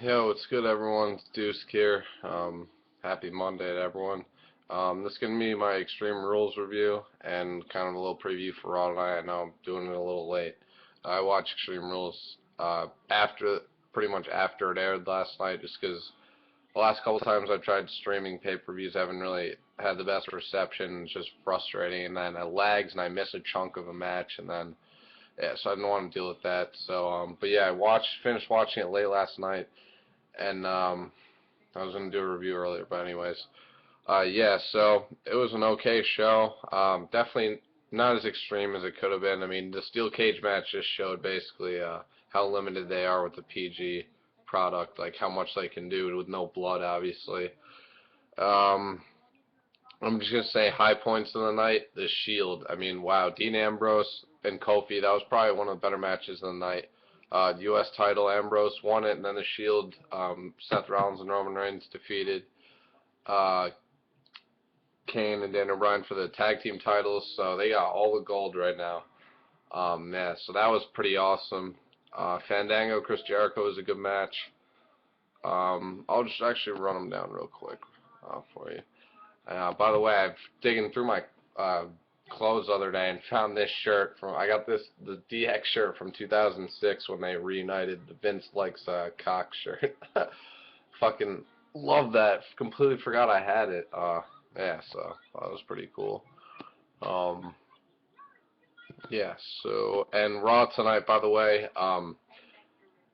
Yo, what's good, everyone? It's Deuce here. Happy Monday to everyone. This is going to be my Extreme Rules review and kind of a little preview for Raw tonight. I know I'm doing it a little late. I watched Extreme Rules pretty much after it aired last night, just because the last couple times I've tried streaming pay-per-views, I haven't really had the best reception. It's just frustrating, and then it lags, and I miss a chunk of a match, and then yeah, so I didn't want to deal with that. So, but yeah, finished watching it late last night, and I was gonna do a review earlier, but anyways, yeah. So it was an okay show. Definitely not as extreme as it could have been. I mean, the steel cage match just showed basically how limited they are with the PG product, like how much they can do with no blood, obviously. Um, I'm just gonna say high points of the night. The Shield. I mean, wow, Dean Ambrose and Kofi. That was probably one of the better matches of the night. U.S. title, Ambrose won it, and then the Shield. Seth Rollins and Roman Reigns defeated Kane and Daniel Bryan for the tag team titles. So they got all the gold right now. Yeah, so that was pretty awesome. Fandango, Chris Jericho was a good match. I'll just actually run them down real quick for you. By the way, I've digging through my clothes the other day and found this shirt I got the DX shirt from 2006 when they reunited, the Vince Likes Cock shirt. Fucking love that. Completely forgot I had it. Yeah, so that was pretty cool. Yeah, so, and Raw tonight, by the way,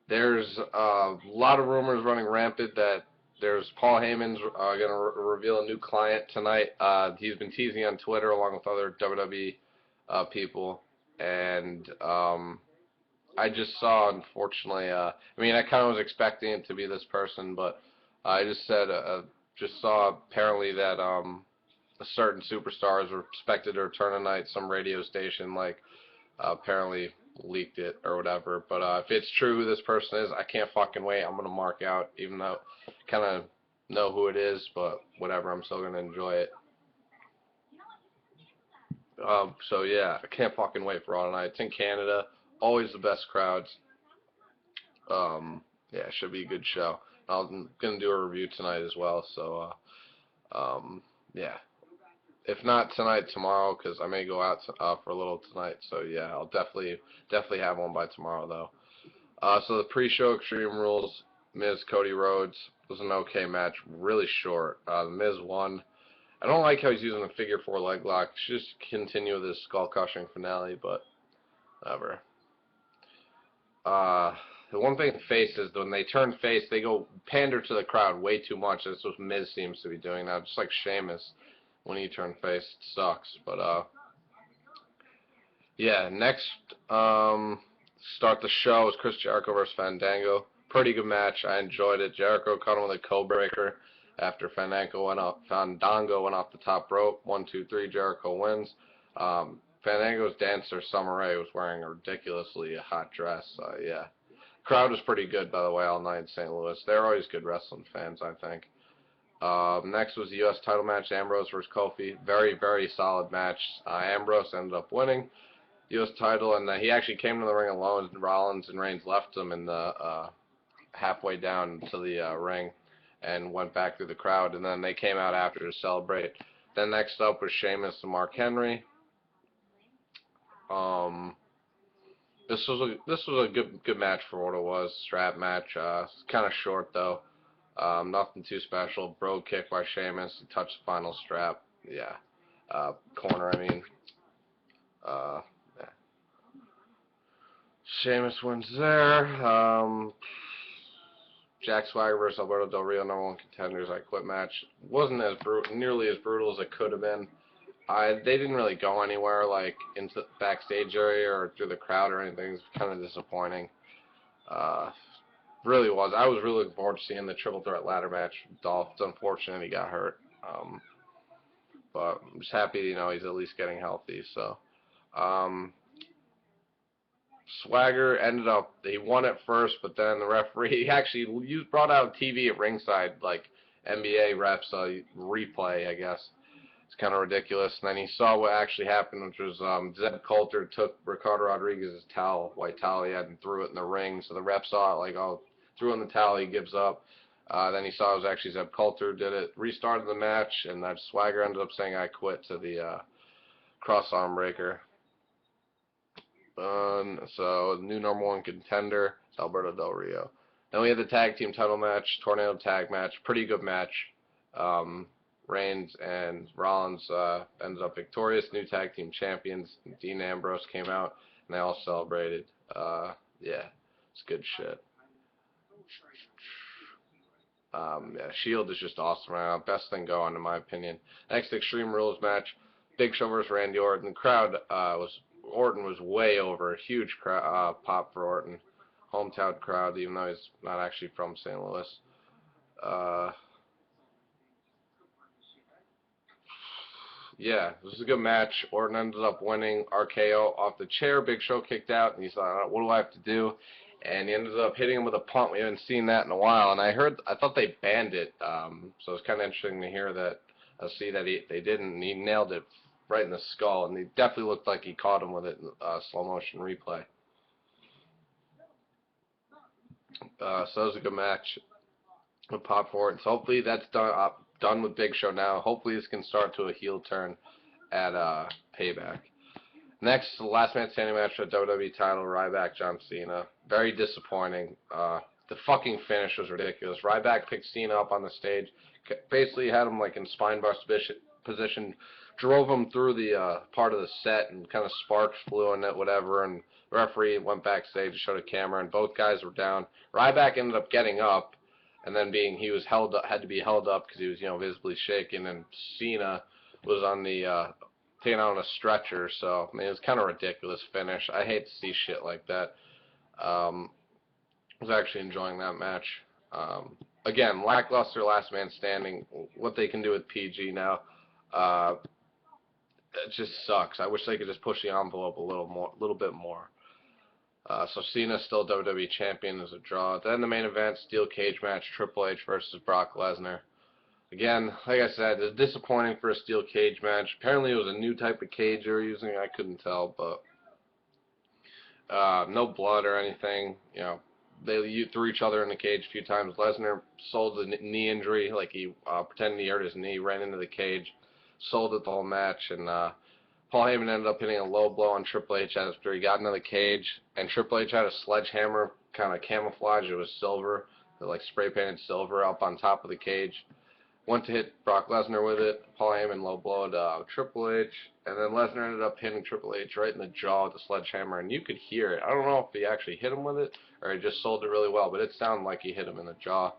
there's a lot of rumors running rampant that there's Paul Heyman's going to reveal a new client tonight. He's been teasing on Twitter along with other WWE people. And I just saw, unfortunately, I mean, I kind of was expecting it to be this person, but I just saw apparently that a certain superstar is expected to return tonight. Some radio station, like, apparently leaked it or whatever. But if it's true who this person is, I can't fucking wait. I'm gonna mark out, even though I kind of know who it is, but whatever. I'm still gonna enjoy it. So yeah, I can't fucking wait for all tonight. It's in Canada, always the best crowds. Yeah, it should be a good show. I'm gonna do a review tonight as well. So yeah. If not tonight, tomorrow, because I may go out for a little tonight. So yeah, I'll definitely have one by tomorrow though. So the pre-show Extreme Rules, Miz Cody Rhodes was an okay match, really short. The Miz won. I don't like how he's using a figure 4 leg lock. Just continue with his skull crushing finale, but whatever. The one thing face is when they turn face, they go pander to the crowd way too much. That's what Miz seems to be doing now, just like Sheamus. When you turn face, it sucks. But yeah. Next, start the show is Chris Jericho versus Fandango. Pretty good match. I enjoyed it. Jericho caught him with a code breaker after Fandango went off the top rope. 1, 2, 3. Jericho wins. Fandango's dancer Summer Rae was wearing a ridiculously hot dress. Yeah, crowd was pretty good, by the way, all night in St. Louis. They're always good wrestling fans, I think. Next was the U.S. title match, Ambrose versus Kofi. Very, very solid match. Ambrose ended up winning the U.S. title, and he actually came to the ring alone. Rollins and Reigns left him in the halfway down to the ring and went back through the crowd, and then they came out after to celebrate. Then next up was Sheamus and Mark Henry. This was a good match for what it was. Strap match. It's kind of short though. Nothing too special. Bro kick by Sheamus. He touched the final strap. Yeah. Corner, I mean. Yeah. Sheamus wins there. Jack Swagger versus Alberto Del Rio, #1 contenders. I quit match. Wasn't as nearly as brutal as it could have been. They didn't really go anywhere, like into the backstage area or through the crowd or anything. It was kind of disappointing. Really was. I was really looking forward to seeing the triple threat ladder match with Dolph. It's unfortunate he got hurt. But I'm just happy, he's at least getting healthy. So, Swagger he won it first, but then the referee, he actually brought out TV at ringside, like NBA refs, replay, I guess. It's kind of ridiculous. And then he saw what actually happened, which was Zeb Coulter took Ricardo Rodriguez's white towel he had, and threw it in the ring. So the ref saw it like, oh, threw in the towel, he gives up. Then he saw it was actually Zeb Coulter did it, restarted the match, and that Swagger ended up saying I quit to the cross arm breaker. So new number one contender is Alberto Del Rio. Then we had the tag team title match, tornado tag match, pretty good match. Reigns and Rollins ended up victorious, new tag team champions. Dean and Ambrose came out, and they all celebrated. Yeah, it's good shit. Yeah, Shield is just awesome right now. Best thing going, in my opinion. Next, Extreme Rules match, Big Show versus Randy Orton. The crowd Orton was way over. Huge pop for Orton. Hometown crowd, even though he's not actually from St. Louis. Yeah, this is a good match. Orton ended up winning RKO off the chair. Big Show kicked out, and he's like, what do I have to do? And he ended up hitting him with a punt. We haven't seen that in a while, and I thought they banned it, so it's kind of interesting to hear that, see that they didn't, and he nailed it right in the skull, and he definitely looked like he caught him with it in slow motion replay. So it was a good match with Pop Forward. So hopefully that's done with Big Show now. Hopefully this can start to a heel turn at Payback. Next, the last man standing match for the WWE title, Ryback, John Cena. Very disappointing. The fucking finish was ridiculous. Ryback picked Cena up on the stage, basically had him like in spine bar position, drove him through the part of the set, and kind of sparks flew in it, whatever, and the referee went backstage to show the camera, and both guys were down. Ryback ended up getting up, and then he was had to be held up because he was visibly shaking, and Cena was on the taken out on a stretcher. So I mean, it was kind of a ridiculous finish. I hate to see shit like that. I was actually enjoying that match. Again, lackluster last man standing. What they can do with PG now, it just sucks. I wish they could just push the envelope a little bit more. So Cena's still WWE champion as a draw. Then the main event, steel cage match, Triple H versus Brock Lesnar. Again, like I said, it's disappointing for a steel cage match. Apparently it was a new type of cage they were using. I couldn't tell, but no blood or anything. They threw each other in the cage a few times. Lesnar sold the knee injury, like he pretended he hurt his knee, ran into the cage, sold it the whole match, and Paul Heyman ended up hitting a low blow on Triple H after he got into the cage, and Triple H had a sledgehammer kind of camouflage. It was silver, like spray painted silver up on top of the cage. Went to hit Brock Lesnar with it. Paul Heyman low blowed Triple H, and then Lesnar ended up hitting Triple H right in the jaw with the sledgehammer, and you could hear it. I don't know if he actually hit him with it or he just sold it really well, but it sounded like he hit him in the jaw.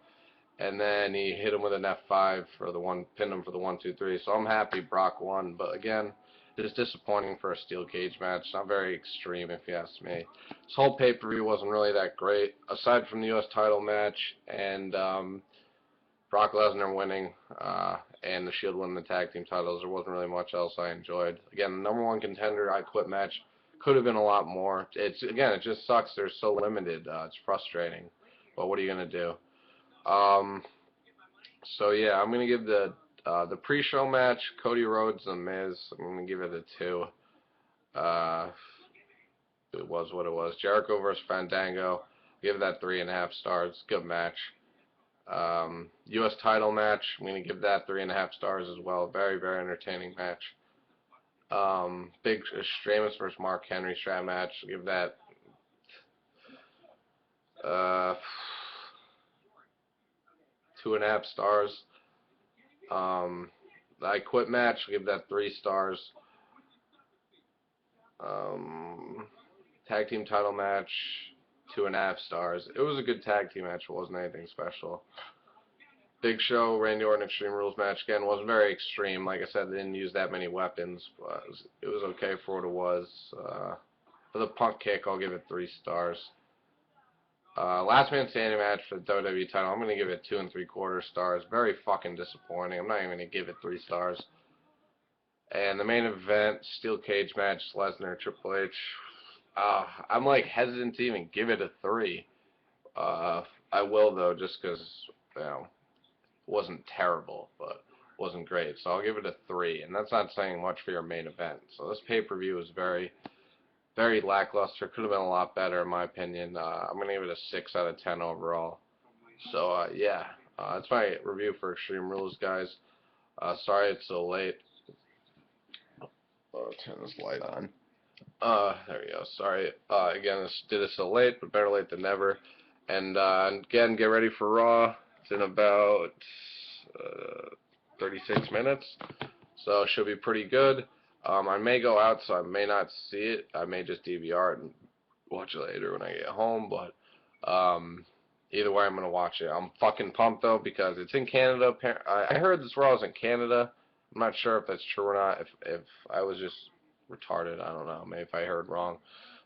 And then he hit him with an F5 for pinned him for the 1-2-3. So I'm happy Brock won, but again, it is disappointing for a steel cage match. Not very extreme, if you ask me. This whole pay-per-view wasn't really that great, aside from the U.S. title match and Brock Lesnar winning and the Shield winning the tag team titles. There wasn't really much else I enjoyed. Again, the number one contender I quit match could have been a lot more. It just sucks. They're so limited. It's frustrating. But what are you gonna do? So yeah, I'm gonna give the pre-show match, Cody Rhodes and Miz, I'm gonna give it a 2. It was what it was. Jericho versus Fandango, give that 3.5 stars. Good match. U.S. title match, I'm gonna give that 3.5 stars as well. Very, very entertaining match. Big Sheamus versus Mark Henry strap match, give that 2.5 stars. The I Quit match, give that 3 stars. Tag team title match, 2.5 stars. It was a good tag team match. It wasn't anything special. Big Show, Randy Orton Extreme Rules match, again, wasn't very extreme. Like I said, they didn't use that many weapons, but it was okay for what it was. For the Punk kick, I'll give it 3 stars. Last man standing match for the WWE title, I'm going to give it 2 3/4 stars. Very fucking disappointing. I'm not even going to give it 3 stars. And the main event, steel cage match, Lesnar, Triple H. I'm like hesitant to even give it a 3. I will though, just because it wasn't terrible, but wasn't great. So I'll give it a 3, and that's not saying much for your main event. So this pay-per-view was very, very lackluster. Could have been a lot better in my opinion. I'm gonna give it a 6 out of 10 overall. So, yeah, that's my review for Extreme Rules, guys. Sorry it's so late. Oh, turn this light on. There we go. Sorry. Again, did this so late, but better late than never. And again, get ready for Raw. It's in about 36 minutes, so it should be pretty good. I may go out, so I may not see it. I may just DVR it and watch it later when I get home, but either way, I'm going to watch it. I'm fucking pumped, though, because it's in Canada. I heard this Raw is in Canada. I'm not sure if that's true or not. If I was just retarded, I don't know. Maybe if I heard wrong.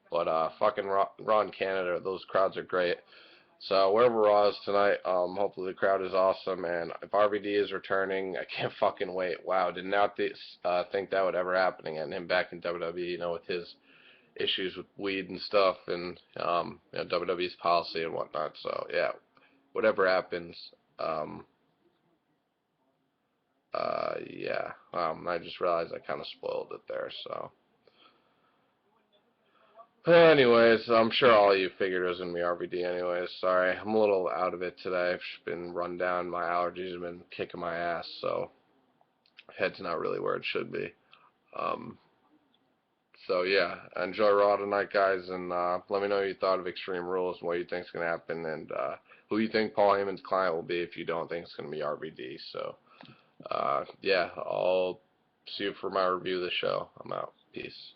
But fucking Raw in Canada, those crowds are great. So wherever Raw is tonight, hopefully the crowd is awesome. And if RVD is returning, I can't fucking wait. Wow, did not think that would ever happen again. Him back in WWE, you know, with his issues with weed and stuff, and you know, WWE's policy and whatnot. So yeah, whatever happens, yeah. I just realized I kind of spoiled it there. So, anyways, I'm sure all of you figured it was gonna be RVD. Anyways, sorry, I'm a little out of it today. I've just been run down. My allergies have been kicking my ass, so head's not really where it should be. Um, So yeah, enjoy Raw tonight, guys, and let me know what you thought of Extreme Rules, what you think's gonna happen, and who you think Paul Heyman's client will be if you don't think it's gonna be RVD. So yeah, I'll see you for my review of the show. I'm out. Peace.